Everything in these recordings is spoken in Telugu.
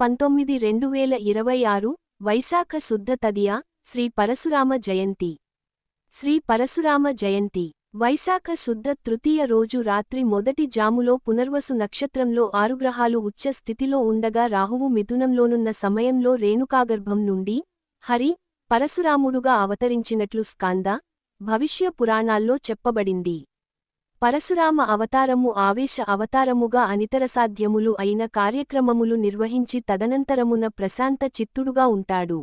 19/2026 వైశాఖ శుద్ధ తదియ శ్రీ పరశురామ జయంతి. శ్రీ పరశురామ జయంతి వైశాఖ శుద్ధ తృతీయ రోజు రాత్రి మొదటి జాములో పునర్వసు నక్షత్రంలో 6 గ్రహాలు ఉచ్చ స్థితిలో ఉండగా రాహువు మిథునంలోనున్న సమయంలో రేణుకాగర్భం నుండి హరి పరశురాముడుగా అవతరించినట్లు స్కాంద భవిష్య పురాణాల్లో చెప్పబడింది. పరశురామ అవతారము ఆవేశ అవతారముగా అనితరసాధ్యములు అయిన కార్యక్రమములు నిర్వహించి తదనంతరమున ప్రశాంత చిత్తుడుగా ఉంటాడు.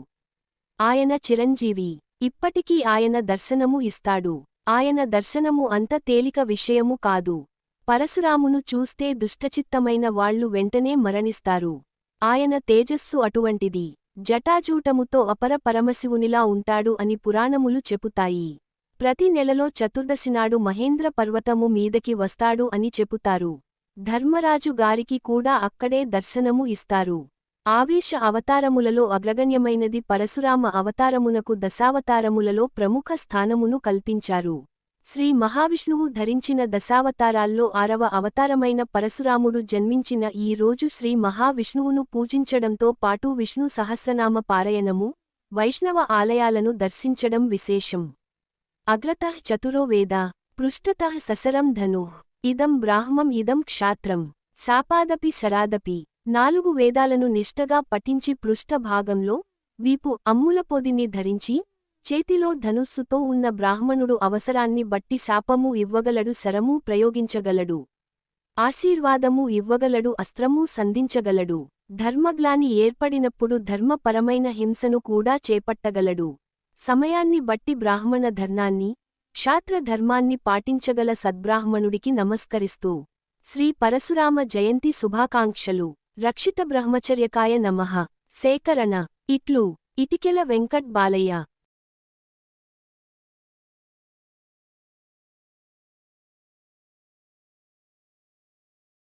ఆయన చిరంజీవి. ఇప్పటికీ ఆయన దర్శనము ఇస్తాడు. ఆయన దర్శనము అంత తేలిక విషయము కాదు. పరశురామును చూస్తే దుష్టచిత్తమైన వాళ్లు వెంటనే మరణిస్తారు. ఆయన తేజస్సు అటువంటిది. జటాజూటముతో అపర పరమశివునిలా ఉంటాడు అని పురాణములు చెపుతాయి. ప్రతి నెలలో చతుర్దశినాడు మహేంద్ర పర్వతము మీదకి వస్తాడు అని చెపుతారు. ధర్మరాజు గారికి కూడా అక్కడే దర్శనము ఇస్తారు. ఆవేశ అవతారములలో అగ్రగణ్యమైనది పరశురామ అవతారమునకు దశావతారములలో ప్రముఖ స్థానమును కల్పించారు. శ్రీ మహావిష్ణువు ధరించిన దశావతారాల్లో 6వ అవతారమైన పరశురాముడు జన్మించిన ఈ రోజు శ్రీ మహావిష్ణువును పూజించడంతో పాటు విష్ణు సహస్రనామ పారాయణము, వైష్ణవ ఆలయాలను దర్శించడం విశేషం. అగ్రతః చతురో వేద, పృష్ఠతః ససరం ధనుః, ఇదం బ్రాహ్మం ఇదం క్షాత్రం, సాపాదపి సరాదపి. 4 వేదాలను నిష్టగా పఠించి పృష్ఠ భాగంలో వీపు అమ్ములపొదిని ధరించి చేతిలో ధనుస్సుతో ఉన్న బ్రాహ్మణుడు అవసరాన్ని బట్టి శాపము ఇవ్వగలడు, శరమూ ప్రయోగించగలడు, ఆశీర్వాదము ఇవ్వగలడు, అస్త్రమూ సంధించగలడు, ధర్మగ్లాని ఏర్పడినప్పుడు ధర్మపరమైన హింసను కూడా చేపట్టగలడు. సమయాన్ని బట్టి బ్రాహ్మణ ధర్మాన్ని, క్షాత్ర ధర్మాన్ని పాటించగల సద్బ్రాహ్మణుడికి నమస్కరిస్తూ శ్రీ పరశురామ జయంతి శుభాకాంక్షలు. రక్షిత బ్రహ్మచర్యకాయ నమః. సేకరణ ఇట్లు ఇటికెల వెంకట్ బాలయ్య.